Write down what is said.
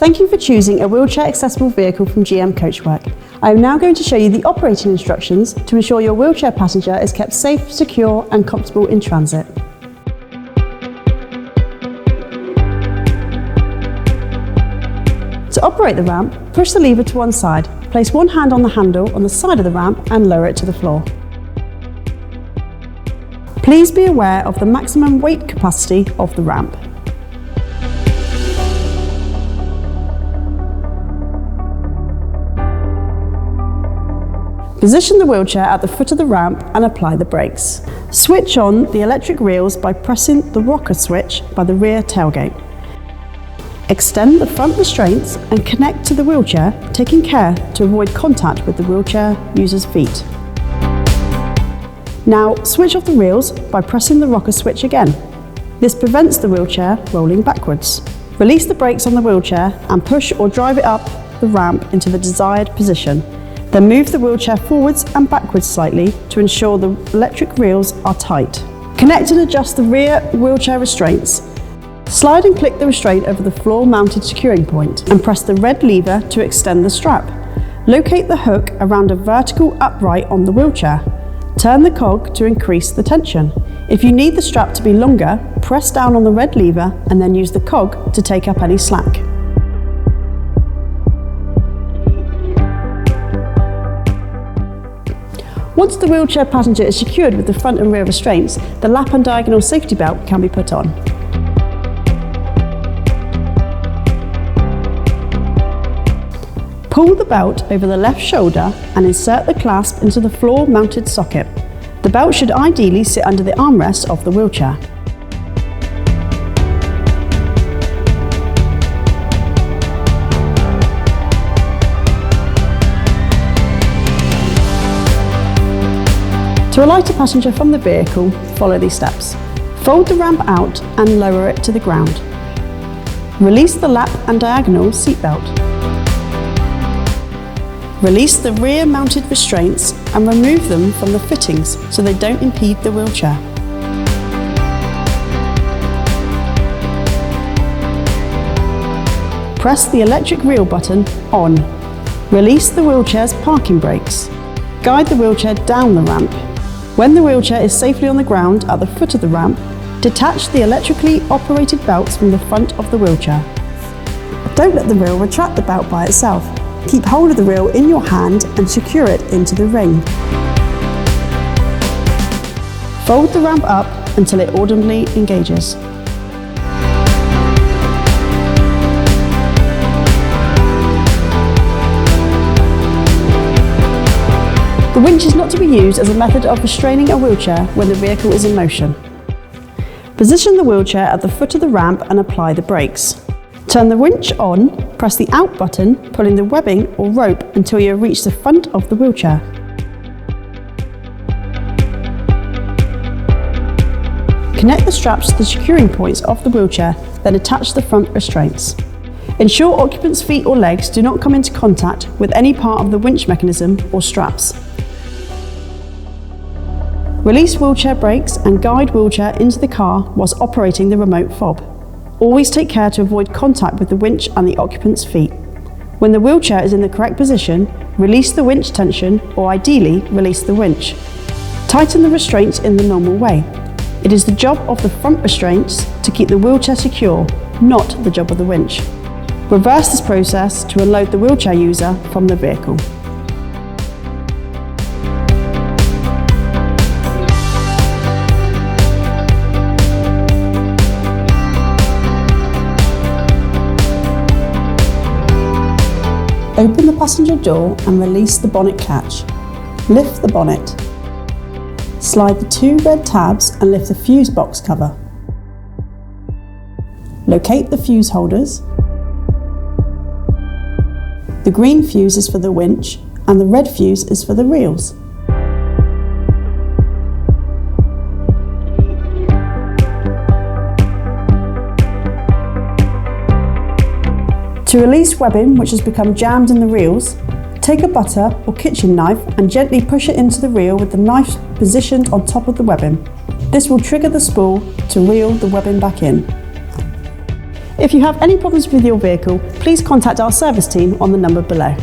Thank you for choosing a wheelchair accessible vehicle from GM Coachwork. I am now going to show you the operating instructions to ensure your wheelchair passenger is kept safe, secure and comfortable in transit. To operate the ramp, push the lever to one side, place one hand on the handle on the side of the ramp and lower it to the floor. Please be aware of the maximum weight capacity of the ramp. Position the wheelchair at the foot of the ramp and apply the brakes. Switch on the electric reels by pressing the rocker switch by the rear tailgate. Extend the front restraints and connect to the wheelchair, taking care to avoid contact with the wheelchair user's feet. Now switch off the reels by pressing the rocker switch again. This prevents the wheelchair rolling backwards. Release the brakes on the wheelchair and push or drive it up the ramp into the desired position. Then move the wheelchair forwards and backwards slightly to ensure the electric reels are tight. Connect and adjust the rear wheelchair restraints. Slide and click the restraint over the floor-mounted securing point and press the red lever to extend the strap. Locate the hook around a vertical upright on the wheelchair. Turn the cog to increase the tension. If you need the strap to be longer, press down on the red lever and then use the cog to take up any slack. Once the wheelchair passenger is secured with the front and rear restraints, the lap and diagonal safety belt can be put on. Pull the belt over the left shoulder and insert the clasp into the floor-mounted socket. The belt should ideally sit under the armrest of the wheelchair. To alight a passenger from the vehicle, follow these steps. Fold the ramp out and lower it to the ground. Release the lap and diagonal seat belt. Release the rear mounted restraints and remove them from the fittings so they don't impede the wheelchair. Press the electric reel button on. Release the wheelchair's parking brakes. Guide the wheelchair down the ramp. When the wheelchair is safely on the ground at the foot of the ramp, detach the electrically operated belts from the front of the wheelchair. Don't let the reel retract the belt by itself. Keep hold of the reel in your hand and secure it into the ring. Fold the ramp up until it audibly engages. The winch is not to be used as a method of restraining a wheelchair when the vehicle is in motion. Position the wheelchair at the foot of the ramp and apply the brakes. Turn the winch on, press the out button, pulling the webbing or rope until you have reached the front of the wheelchair. Connect the straps to the securing points of the wheelchair, then attach the front restraints. Ensure occupants' feet or legs do not come into contact with any part of the winch mechanism or straps. Release wheelchair brakes and guide wheelchair into the car whilst operating the remote fob. Always take care to avoid contact with the winch and the occupant's feet. When the wheelchair is in the correct position, release the winch tension or ideally release the winch. Tighten the restraints in the normal way. It is the job of the front restraints to keep the wheelchair secure, not the job of the winch. Reverse this process to unload the wheelchair user from the vehicle. Open the passenger door and release the bonnet catch. Lift the bonnet. Slide the two red tabs and lift the fuse box cover. Locate the fuse holders. The green fuse is for the winch and the red fuse is for the reels. To release webbing which has become jammed in the reels, take a butter or kitchen knife and gently push it into the reel with the knife positioned on top of the webbing. This will trigger the spool to reel the webbing back in. If you have any problems with your vehicle, please contact our service team on the number below.